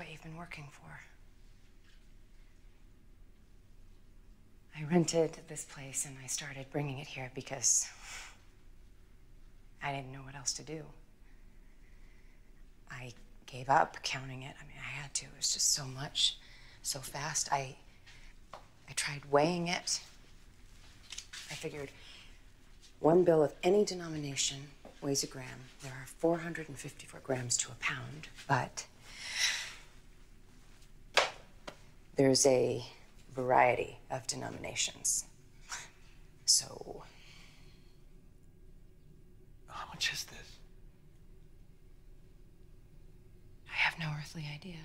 what you've been working for. I rented this place and I started bringing it here because I didn't know what else to do. I gave up counting it. I mean, I had to. It was just so much, so fast. I tried weighing it. I figured one bill of any denomination weighs a gram. There are 454 grams to a pound, but there's a variety of denominations. So, how much is this? I have no earthly idea.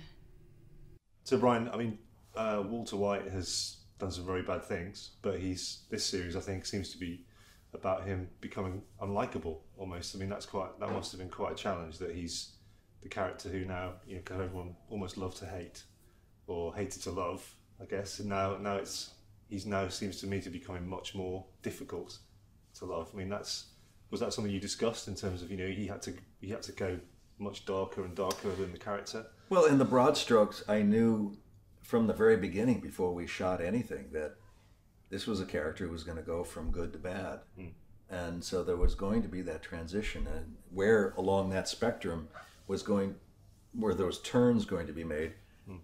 So Bryan, I mean, Walter White has done some very bad things, but this series, I think, seems to be about him becoming unlikable almost. I mean, that must have been quite a challenge, that he's the character who now, kind of everyone almost loved to hate, or hated to love, I guess. And now he's now seems to me to be becoming much more difficult to love. I mean, was that something you discussed in terms of, he had to go much darker and darker than the character? Well, in the broad strokes, I knew from the very beginning, before we shot anything, that this was a character who was going to go from good to bad. And so there was going to be that transition, and where along that spectrum where those turns going to be made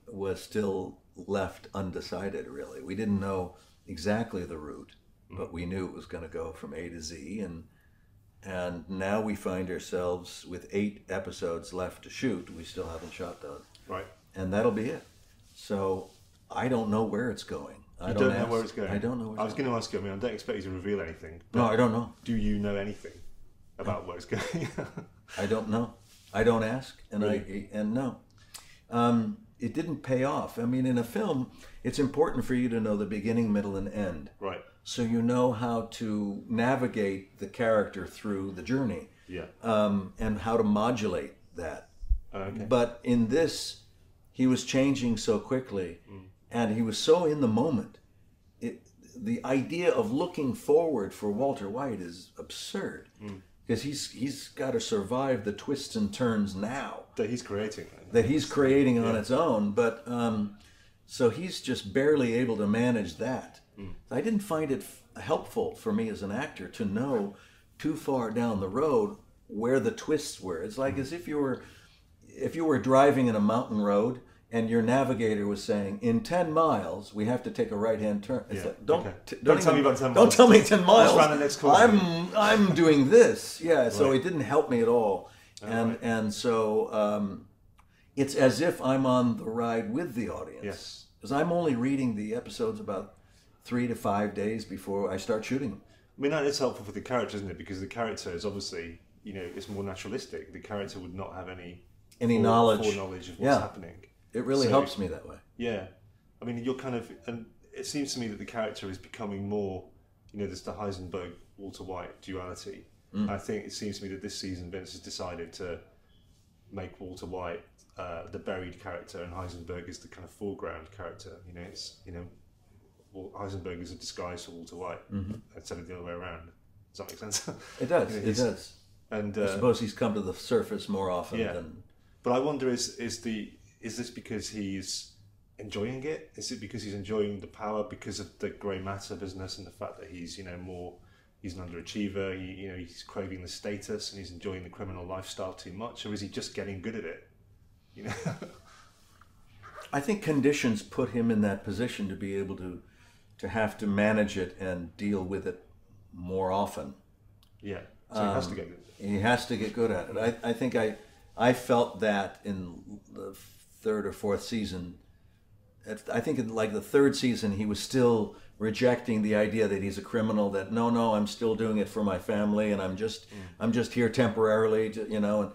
was still left undecided, really. We didn't know exactly the route, but we knew it was going to go from A to Z, and now we find ourselves with 8 episodes left to shoot. We still haven't shot those. Right. And that'll be it. So I don't know where it's going. You don't know where it's going? I don't know where it's going. I was going to ask you, I mean, I don't expect you to reveal anything. No, I don't know. Do you know anything about where it's going? I don't know. I don't ask, and Really? No. It didn't pay off. I mean, in a film, it's important for you to know the beginning, middle, and end. Right. So you know how to navigate the character through the journey. Yeah. And how to modulate that. Okay. But in this, he was changing so quickly, and he was so in the moment. The idea of looking forward for Walter White is absurd, because he's got to survive the twists and turns now That he's creating. that he's creating on its own. But so he's just barely able to manage that. I didn't find it helpful for me as an actor to know too far down the road where the twists were. It's like as if you were driving in a mountain road and your navigator was saying, in 10 miles, we have to take a right-hand turn. It's like, don't tell me about 10 miles. Don't tell me 10 miles. What's around the next corner? I'm doing this. Yeah, so Right. it didn't help me at all. And so it's as if I'm on the ride with the audience. Yes. Because I'm only reading the episodes about 3 to 5 days before I start shooting them. I mean, that is helpful for the character, isn't it? Because the character is obviously, it's more naturalistic. The character would not have any knowledge foreknowledge of what's happening. It really helps me that way. Yeah. I mean, you're kind of, and it seems to me that the character is becoming more, there's the Heisenberg Walter White duality. I think it seems to me that this season Vince has decided to make Walter White the buried character, and Heisenberg is the kind of foreground character. Heisenberg is a disguise for Walter White instead of the other way around. Does that make sense? It does. It does. And I suppose he's come to the surface more often than. But I wonder, is this because he's enjoying it? Is it because he's enjoying the power because of the grey matter business and the fact that he's he's an underachiever, he's craving the status and he's enjoying the criminal lifestyle too much, or is he just getting good at it? I think conditions put him in that position to be able to have to manage it and deal with it more often. Yeah, so he has to get good at it. He has to get good at it. I think I felt that in the 3rd or 4th season. I think in like the 3rd season, he was still rejecting the idea that he's a criminal. That no, I'm still doing it for my family, and I'm just here temporarily, And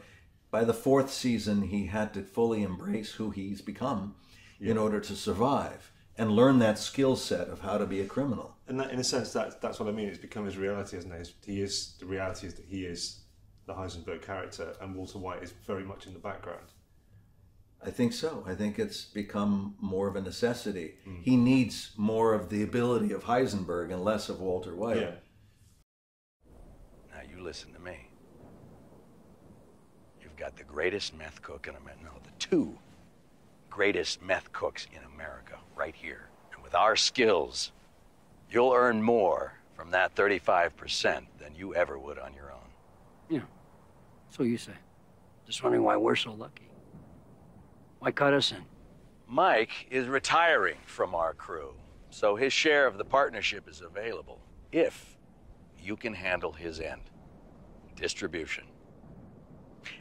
by the 4th season, he had to fully embrace who he's become in order to survive and learn that skill set of how to be a criminal. And that, in a sense, that's what I mean. It's become his reality, isn't it? The reality is that he is the Heisenberg character, and Walter White is very much in the background. I think so. I think it's become more of a necessity. He needs more of the ability of Heisenberg and less of Walter White. Yeah. Now you listen to me. You've got the greatest meth cook in America. No, the 2 greatest meth cooks in America right here. And with our skills, you'll earn more from that 35% than you ever would on your own. Yeah, so you say. Just wondering why we're so lucky. Why cut us in? Mike is retiring from our crew, so his share of the partnership is available if you can handle his end, distribution.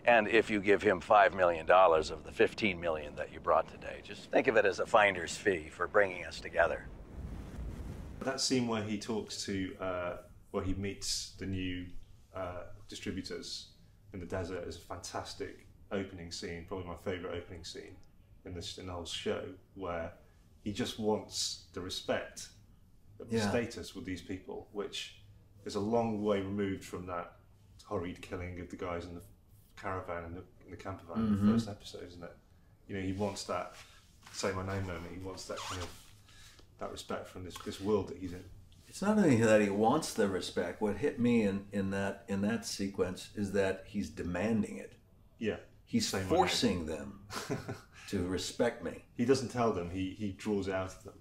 And if you give him $5 million of the $15 million that you brought today, just think of it as a finder's fee for bringing us together. That scene where he talks to, where he meets the new distributors in the desert is a fantastic opening scene, probably my favourite opening scene in the whole show, where he just wants the respect of the status with these people, which is a long way removed from that horrid killing of the guys in the caravan in the camper van in the first episode, isn't it? You know, he wants that say my name moment. He wants that kind of that respect from this world that he's in. It's not only that he wants the respect. What hit me in that sequence is that he's demanding it. Yeah, he's forcing them to respect me. He doesn't tell them. He draws it out of them.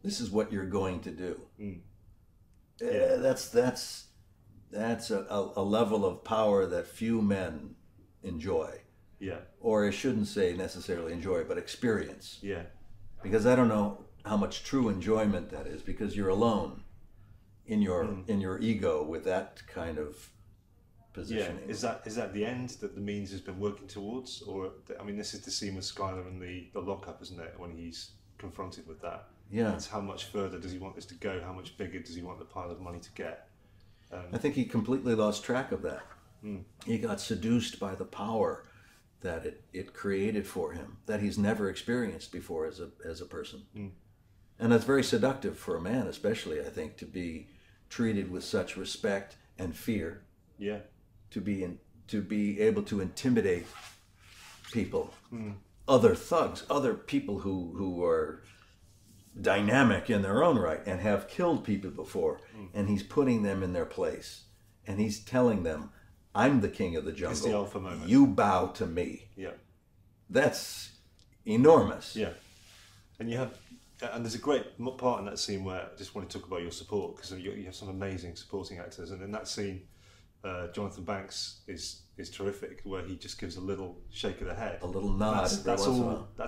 This is what you're going to do. Yeah. That's a level of power that few men enjoy. Yeah. Or I shouldn't say necessarily enjoy, but experience. Yeah. Because I don't know how much true enjoyment that is, because you're alone in your ego with that kind of positioning. Yeah. Is that the end that the means has been working towards? Or, I mean, this is the scene with Skylar in the lockup, isn't it? When he's confronted with that. Yeah. It's how much further does he want this to go? How much bigger does he want the pile of money to get? I think he completely lost track of that. He got seduced by the power that it created for him, that he's never experienced before as a person. And that's very seductive for a man, especially, I think, to be treated with such respect and fear. Yeah. To be able to intimidate people, other thugs, other people who are dynamic in their own right and have killed people before, and he's putting them in their place, and he's telling them, I'm the king of the jungle. It's the alpha moment. You bow to me. Yeah. That's enormous. Yeah. And there's a great part in that scene where I just want to talk about your support, because you have some amazing supporting actors, and in that scene Jonathan Banks is terrific, where he just gives a little shake of the head, a little nod. That's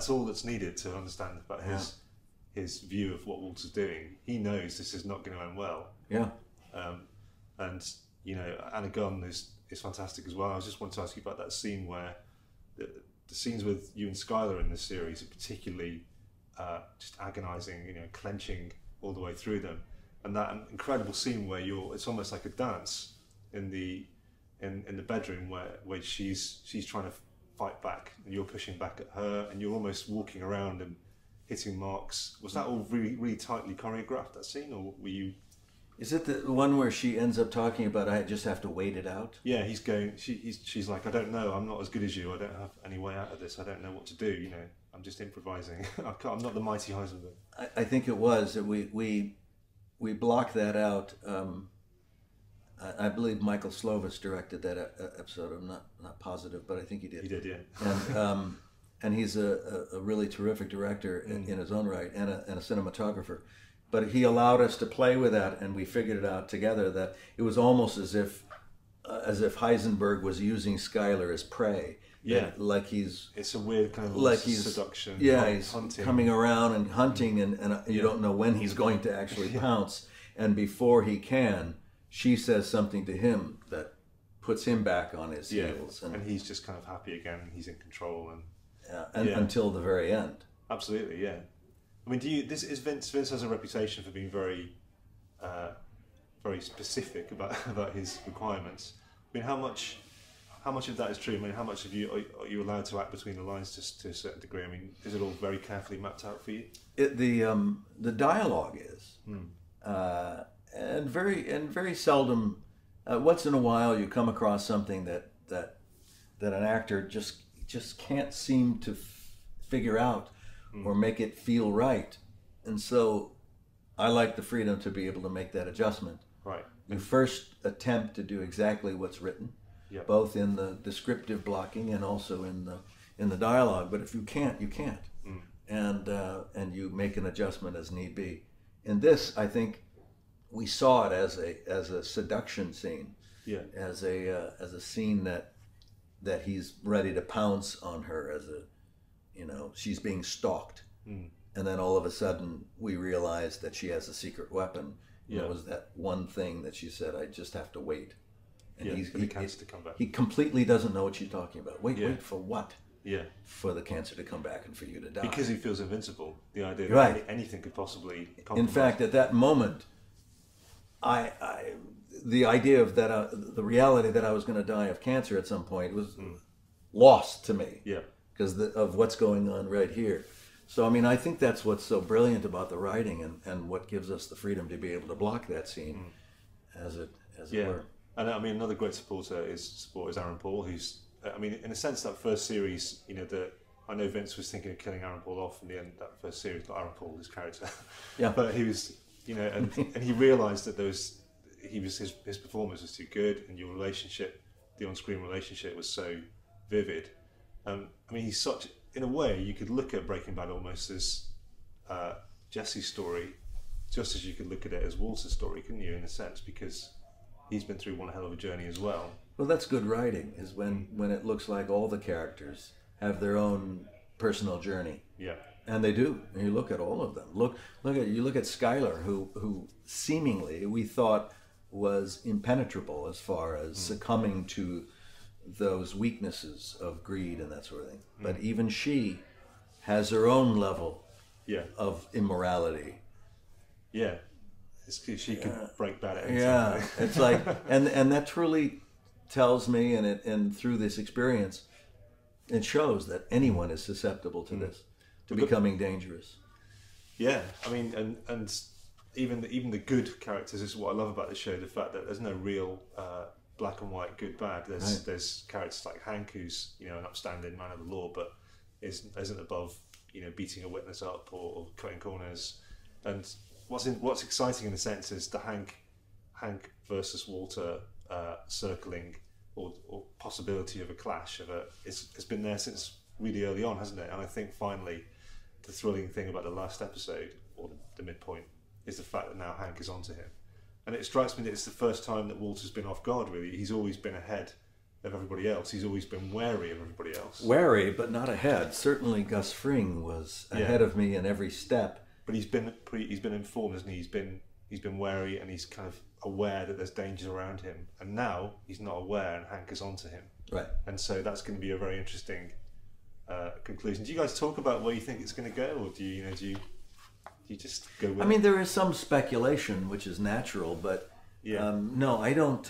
all that's needed to understand about his view of what Walter's doing. He knows this is not going to end well. Yeah. And you know, Anna Gunn is fantastic as well. I just wanted to ask you about that scene where the scenes with you and Skylar in this series are particularly just agonising. You know, clenching all the way through them, and that incredible scene where it's almost like a dance in the bedroom where she's trying to fight back and you're pushing back at her, and you're almost walking around and hitting marks. Was that all really, really tightly choreographed, that scene, or were you? Is it the one where she ends up talking about, I just have to wait it out? Yeah, she's like, I don't know, I'm not as good as you, I don't have any way out of this, I don't know what to do, you know, I'm just improvising. I'm not the mighty Heisenberg. I think it was that we blocked that out. I believe Michael Slovis directed that episode. I'm not positive, but I think he did. He did, yeah. And he's a really terrific director in his own right, and a cinematographer. But he allowed us to play with that, and we figured it out together that it was almost as if Heisenberg was using Skylar as prey. Yeah, like it's a weird kind of like seduction. Yeah, he's hunting. Coming around and hunting, and you don't know when he's going to actually pounce. And before he can, she says something to him that puts him back on his heels, and he's just kind of happy again, and he's in control, until the very end. Absolutely, yeah. I mean, Vince has a reputation for being very, very specific about his requirements. I mean, how much of that is true? I mean, how much are you allowed to act between the lines to a certain degree? I mean, is it all very carefully mapped out for you? The dialogue is, and very seldom. Once in a while, you come across something that an actor just can't seem to figure out or make it feel right, and so I like the freedom to be able to make that adjustment. Right. You first attempt to do exactly what's written, both in the descriptive blocking and also in the dialogue. But if you can't, you can't. and you make an adjustment as need be. In this, I think we saw it as a seduction scene, Yeah. as a scene that he's ready to pounce on her, as a, you know, she's being stalked, and then all of a sudden we realize that she has a secret weapon. Yeah. It was that one thing that she said, "I just have to wait." And Yeah, for the cancer to come back. He completely doesn't know what she's talking about. Wait, Yeah. wait for what? Yeah. For the cancer to come back and for you to die. Because he feels invincible. The idea that Right. anything could possibly compromise. In fact, at that moment, the idea of that, the reality that I was going to die of cancer at some point was lost to me. Yeah. Because of what's going on right here. So, I mean, I think that's what's so brilliant about the writing, and what gives us the freedom to be able to block that scene, as it were. And I mean, another great supporter is Aaron Paul, who's, I mean, in a sense, that first series, you know, I know Vince was thinking of killing Aaron Paul off in the end, that first series, not Aaron Paul, his character. Yeah. But he was, you know, and he realised that his performance was too good, and your relationship, the on-screen relationship, was so vivid. I mean, he's such, in a way, you could look at Breaking Bad almost as Jesse's story, just as you could look at it as Walter's story, couldn't you, in a sense, because he's been through one hell of a journey as well. Well, that's good writing, is when it looks like all the characters have their own personal journey. Yeah. And they do. And you look at all of them. Look at Skylar, who seemingly we thought was impenetrable as far as succumbing to those weaknesses of greed and that sort of thing. But even she has her own level of immorality. Yeah. She could break bad at any Yeah, time. it's like, and that truly tells me, and through this experience, it shows that anyone is susceptible to this, to becoming dangerous. Yeah, I mean, and even the good characters is what I love about the show. The fact that there's no real black and white, good bad. There's characters like Hank, who's, you know, an upstanding man of the law, but isn't above, you know, beating a witness up or cutting corners. And what's exciting in a sense is the Hank versus Walter circling or possibility of a clash it's been there since really early on, hasn't it? And I think finally the thrilling thing about the last episode, or the midpoint, is the fact that now Hank is onto him. And it strikes me that it's the first time that Walter's been off guard, really. He's always been ahead of everybody else. He's always been wary of everybody else. Wary, but not ahead. Certainly Gus Fring was ahead of me in every step. But he's been informed, hasn't he? He's been wary, and he's kind of aware that there's danger around him. And now he's not aware, and Hank is onto him. Right. And so that's going to be a very interesting conclusion. Do you guys talk about where you think it's going to go, or do you just go with it? I mean, there is some speculation, which is natural, but no, I don't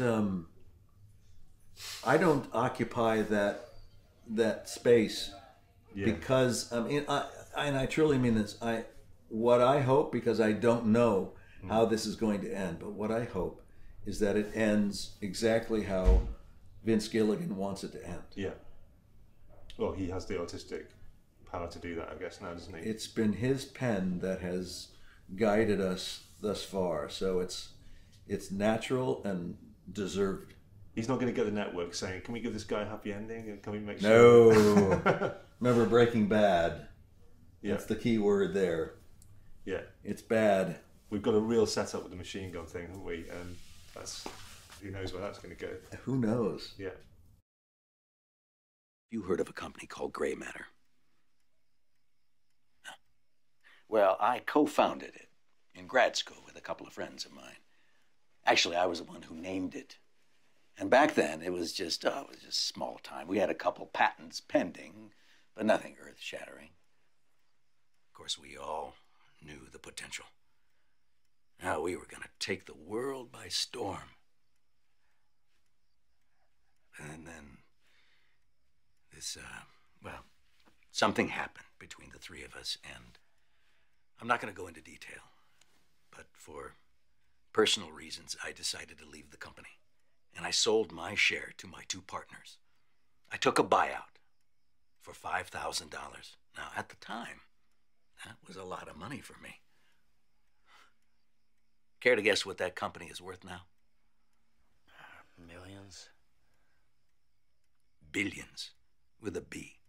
occupy that space because I mean, I truly mean this. What I hope, because I don't know how this is going to end, but what I hope is that it ends exactly how Vince Gilligan wants it to end. Yeah. Well, he has the artistic power to do that, I guess, now, doesn't he? It's been his pen that has guided us thus far, so it's natural and deserved. He's not going to get the network saying, "Can we give this guy a happy ending? And can we make sure?" No. Remember Breaking Bad? Yeah. That's the key word there. Yeah. It's bad. We've got a real setup with the machine gun thing, haven't we? And who knows where that's going to go. Who knows? Yeah. You heard of a company called Gray Matter? Well, I co-founded it in grad school with a couple of friends of mine. Actually, I was the one who named it. And back then, it was just small time. We had a couple patents pending, but nothing earth-shattering. Of course, we all knew the potential. Now we were going to take the world by storm. And then something happened between the three of us, and I'm not going to go into detail, but for personal reasons, I decided to leave the company, and I sold my share to my two partners. I took a buyout for $5,000. Now, at the time, that was a lot of money for me. Care to guess what that company is worth now? Millions? Billions, with a B.